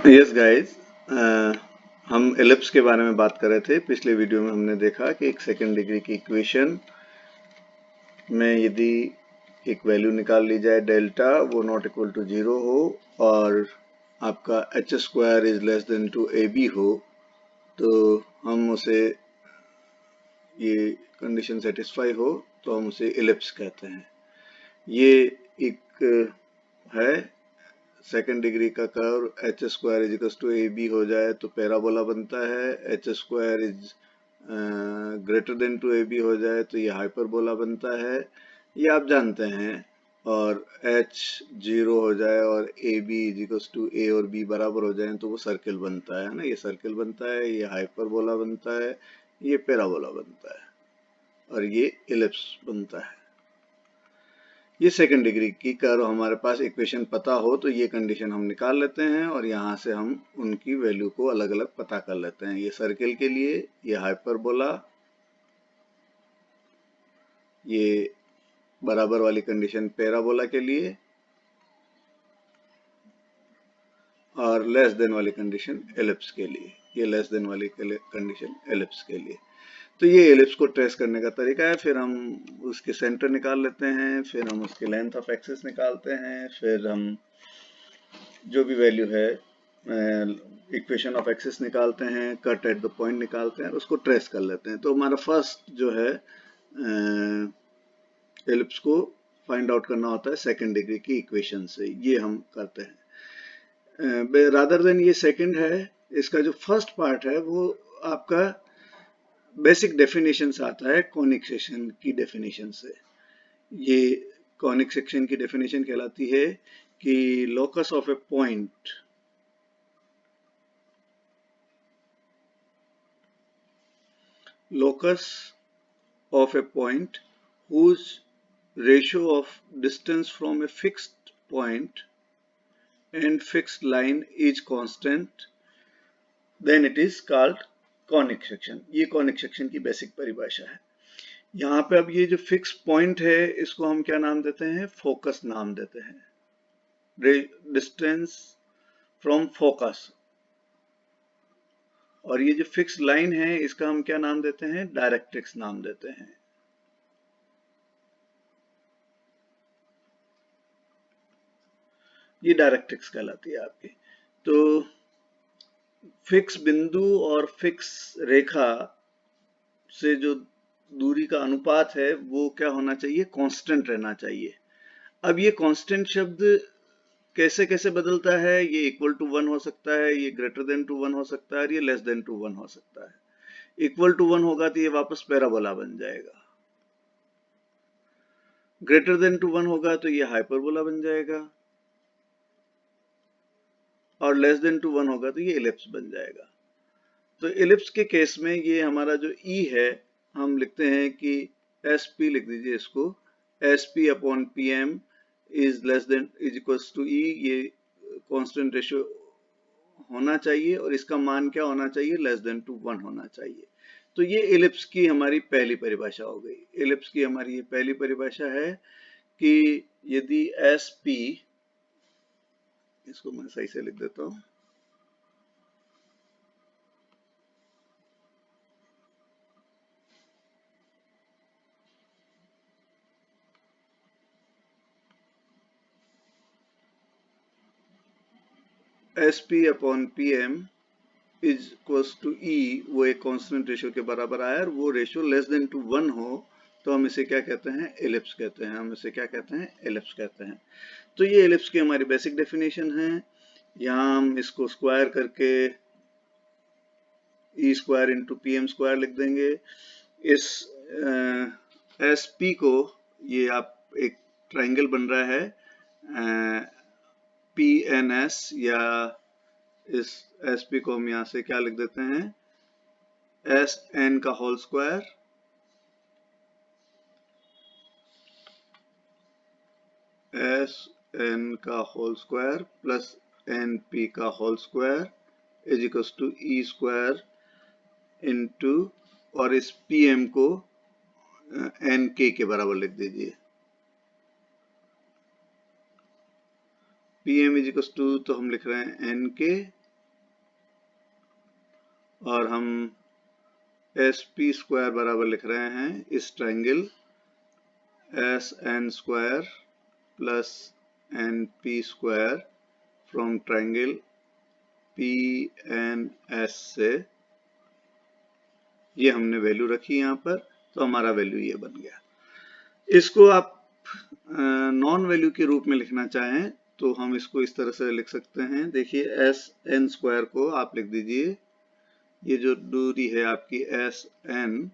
Yes guys, हम ellipse के बारे में बात कर रहे थे। पिछले वीडियो में हमने देखा कि एक सेकेंड डिग्री की इक्वेशन में यदि एक वैल्यू निकाल ली जाए डेल्टा, वो नॉट इक्वल टू 0 हो और आपका H square is less than two A B हो, तो हम उसे, ये कंडीशन सेटिस्फाई हो तो हम उसे एलिप्स कहते हैं। ये एक है सेकेंड डिग्री का curve. H square is equal to A B हो जाए तो पैराबोला बनता है। H square is greater than two A B हो जाए तो ये हाइपरबोला बनता है, ये आप जानते हैं। और एच 0 हो जाए और A B is equal to A और बी बराबर हो जाए तो वो सर्किल बनता है ना। ये सर्किल बनता है, ये हाइपरबोला बनता है, ये पैराबोला बनता है और ये इलिप्स बनता है। ये सेकंड डिग्री की कर्व हमारे पास इक्वेशन पता हो तो ये कंडीशन हम निकाल लेते हैं और यहाँ से हम उनकी वैल्यू को अलग अलग पता कर लेते हैं। ये सर्किल के लिए, ये हाइपरबोला, ये बराबर वाली कंडीशन पैराबोला के लिए और लेस देन वाली कंडीशन एलिप्स के लिए। ये लेस देन वाली कंडीशन एलिप्स के लिए। तो ये एलिप्स को ट्रेस करने का तरीका है। फिर हम उसके सेंटर निकाल लेते हैं, फिर हम उसकी लेंथ ऑफ एक्सिस निकालते हैं, फिर हम जो भी वैल्यू है इक्वेशन ऑफ एक्सिस निकालते हैं, कट एट द पॉइंट निकालते हैं, उसको ट्रेस कर लेते हैं। तो हमारा फर्स्ट जो है एलिप्स को फाइंड आउट करना होता है सेकंड डिग्री की इक्वेशन से। ये हम करते हैं। रादर देन ये सेकंड है, इसका जो फर्स्ट पार्ट है वो आपका बेसिक डेफिनेशन से आता है, कॉनिक सेक्शन की डेफिनेशन से। ये कॉनिक सेक्शन की डेफिनेशन कहलाती है कि locus of A point whose ratio of distance from a fixed point and fixed line is constant, then it is called conic section। ये conic section की basic परिभाषा है। यहाँ पे अब ये जो फिक्स पॉइंट है इसको हम क्या नाम देते हैं? फोकस नाम देते हैं। Distance from focus. और ये जो फिक्स लाइन है इसका हम क्या नाम देते हैं? डायरेक्ट्रिक्स नाम देते हैं। ये डायरेक्ट्रिक्स कहलाती है आपकी। तो फिक्स बिंदु और फिक्स रेखा से जो दूरी का अनुपात है वो क्या होना चाहिए? कांस्टेंट रहना चाहिए। अब ये कांस्टेंट शब्द कैसे कैसे बदलता है? ये इक्वल टू 1 हो सकता है, ये ग्रेटर देन टू 1 हो सकता है, ये लेस देन टू 1 हो सकता है। इक्वल टू 1 होगा तो ये वापस पैराबोला बन जाएगा। ग्रेटर देन टू 1 होगा तो ये हाइपरबोला बन जाएगा और लेस देन टू 1 होगा तो ये इलिप्स बन जाएगा। तो इलिप्स के केस में ये हमारा जो ई है, हम लिखते हैं कि एस पी, लिख दीजिए इसको, S P upon P M is less than is equals to E. ये कांस्टेंट रेशियो होना चाहिए और इसका मान क्या होना चाहिए? लेस देन टू 1 होना चाहिए। तो ये इलिप्स की हमारी पहली परिभाषा हो गई। इलिप्स की हमारी ये पहली परिभाषा है कि यदि एस पी, इसको मैं सही से लिख देता हूं, S P upon P M is equals to E, वो एक कांस्टेंट रेशियो के बराबर आया और वो रेशियो लेस देन टू 1 हो तो हम इसे क्या कहते हैं? एलिप्स कहते हैं। हम इसे क्या कहते हैं? एलिप्स कहते हैं। तो ये एलिप्स की हमारी बेसिक डेफिनेशन है। यहाँ हम इसको स्क्वायर करके E square into P M square लिख देंगे। इस एस पी को, ये आप एक ट्राइंगल बन रहा है पी एन एस, या इस एस पी को हम यहाँ से क्या लिख देते हैं? एस एन का होल स्क्वायर एस एन का whole square plus N P का whole square is equals to E square into, और इस पी एम को एन के बराबर लिख दीजिए। P M is equals to, तो हम लिख रहे हैं एन के और हम एस पी स्क्वायर बराबर लिख रहे हैं इस triangle S N square plus N P square from triangle P N S से। ये हमने वैल्यू रखी यहाँ पर, तो हमारा वैल्यू ये बन गया। इसको आप नॉन वैल्यू के रूप में लिखना चाहें तो हम इसको इस तरह से लिख सकते हैं। देखिए एस एन स्क्वायर को आप लिख दीजिए, ये जो दूरी है आपकी एस एन,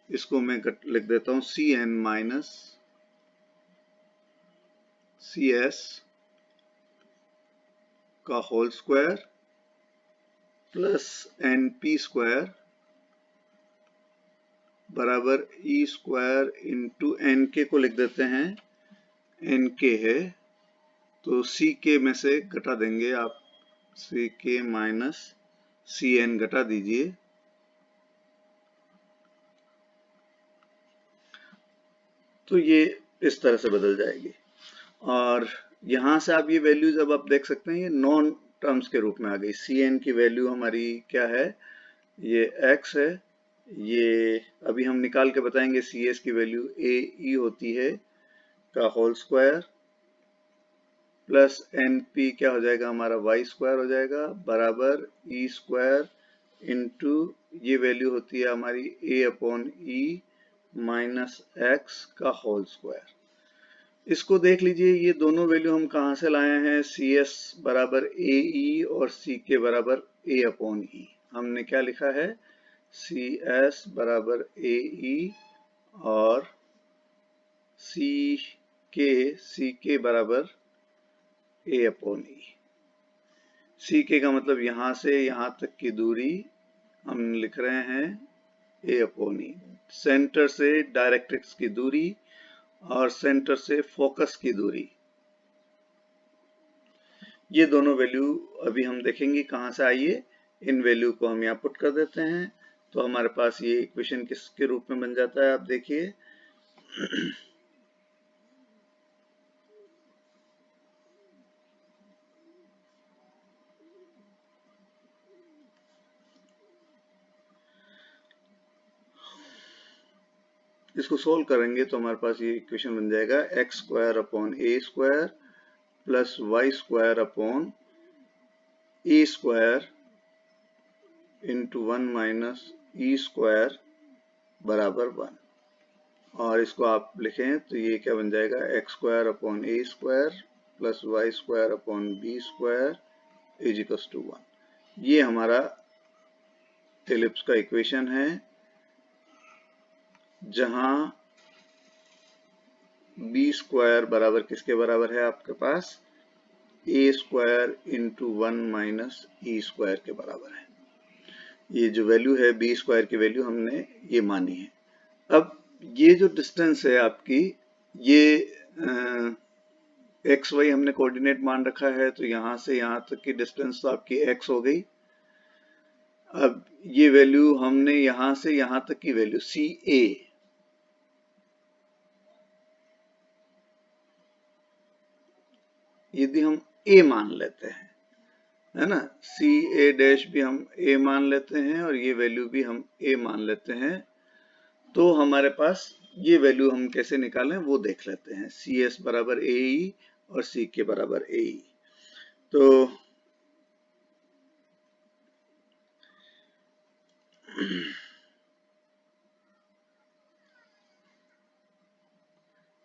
इसको मैं लिख देता हूं C N minus C S का whole square plus N P square बराबर ई स्क्वायर इंटू एन के को लिख देते हैं, एन के है तो सी के में से घटा देंगे आप, सी के माइनस सी एन घटा दीजिए, तो ये इस तरह से बदल जाएगी। और यहां से आप ये वैल्यूज अब आप देख सकते हैं, ये नॉन टर्म्स के रूप में आ गई। सी एन की वैल्यू हमारी क्या है, ये x है, ये अभी हम निकाल के बताएंगे। सी एस की वैल्यू ए ई होती है का whole square plus N P क्या हो जाएगा हमारा वाई स्क्वायर हो जाएगा बराबर ई स्क्वायर इंटू ये वैल्यू होती है हमारी A upon E minus X का होल स्क्वायर। इसको देख लीजिए, ये दोनों वैल्यू हम कहाँ से लाए हैं, सी एस बराबर ए ई और सी के बराबर ए अपॉन ई। हमने क्या लिखा है, सी एस बराबर ए ई और सी के बराबर ए अपॉन ई। सी के का मतलब यहां से यहां तक की दूरी हम लिख रहे हैं ए अपॉन ई, सेंटर से डायरेक्ट्रिक्स की दूरी और सेंटर से फोकस की दूरी। ये दोनों वैल्यू अभी हम देखेंगे कहां से आई है। इन वैल्यू को हम यहाँ पुट कर देते हैं तो हमारे पास ये इक्वेशन किसके रूप में बन जाता है, आप देखिए इसको सोल्व करेंगे तो हमारे पास ये इक्वेशन बन जाएगा X square upon A square plus Y square upon A square into 1 minus E square बराबर 1। और इसको आप लिखें तो ये क्या बन जाएगा, X square upon A square plus Y square upon B square is equals to 1। ये हमारा एलिप्स का इक्वेशन है जहां बी स्क्वायर बराबर किसके बराबर है आपके पास, ए square into 1 minus E square के बराबर है। ये जो वैल्यू है बी स्क्वायर की वैल्यू हमने ये मानी है। अब ये जो डिस्टेंस है आपकी, ये एक्स वाई हमने कोऑर्डिनेट मान रखा है, तो यहां से यहां तक की डिस्टेंस तो आपकी एक्स हो गई। अब ये वैल्यू हमने यहां से यहां तक की वैल्यू सी ए, यदि हम ए मान लेते हैं, है ना, सी ए डैश भी हम ए मान लेते हैं और ये वैल्यू भी हम ए मान लेते हैं, तो हमारे पास ये वैल्यू हम कैसे निकालें वो देख लेते हैं। सी एस बराबर ए ई और सी के बराबर ए ई। तो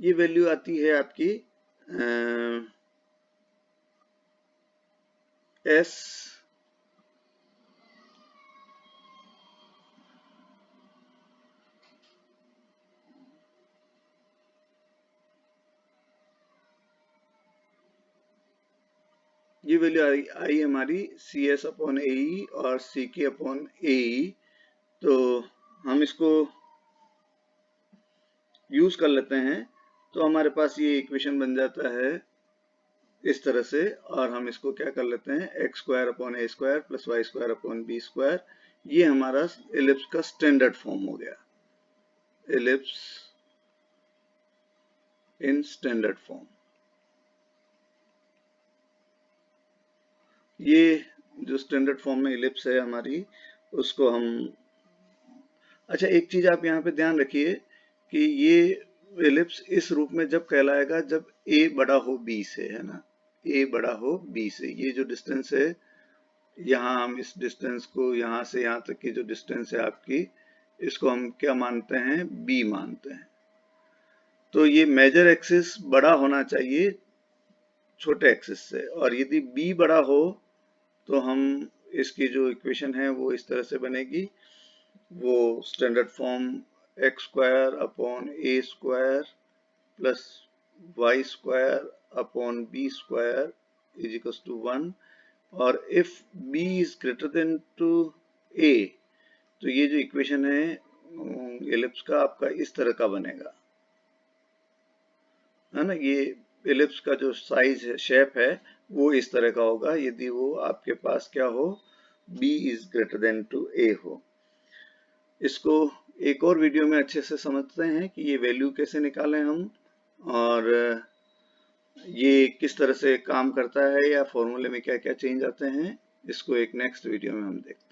ये वैल्यू आती है आपकी एस ये वैल्यू आई हमारी सी एस अपॉन ए ई और सी के अपॉन ए ई। तो हम इसको यूज कर लेते हैं तो हमारे पास ये इक्वेशन बन जाता है इस तरह से। और हम इसको क्या कर लेते हैं, X square upon A square plus Y square upon B square, ये हमारा एलिप्स का स्टैंडर्ड फॉर्म हो गया, एलिप्स इन स्टैंडर्ड फॉर्म। ये जो स्टैंडर्ड फॉर्म में एलिप्स है हमारी, उसको हम, अच्छा एक चीज आप यहाँ पे ध्यान रखिए कि ये एलिप्स इस रूप में जब कहलाएगा जब a बड़ा हो b से, है ना, a बड़ा हो b से। ये जो डिस्टेंस है, यहाँ हम इस डिस्टेंस को, यहाँ से यहाँ तक की जो डिस्टेंस है आपकी, इसको हम क्या मानते हैं, b मानते हैं। तो ये मेजर एक्सिस बड़ा होना चाहिए छोटे एक्सिस से, और यदि b बड़ा हो तो हम इसकी जो इक्वेशन है वो इस तरह से बनेगी, वो standard form X square upon A square plus Y square upon B square is equal to 1। और if b is greater than to a, तो ये जो इक्वेशन है एलिप्स का आपका इस तरह का बनेगा, है ना। ये एलिप्स का जो साइज है, शेप है, वो इस तरह का होगा यदि वो आपके पास क्या हो, b is greater than to a हो। इसको एक और वीडियो में अच्छे से समझते हैं कि ये वैल्यू कैसे निकालें हम, और ये किस तरह से काम करता है या फॉर्मूले में क्या क्या चेंज आते हैं। इसको एक नेक्स्ट वीडियो में हम देखते हैं।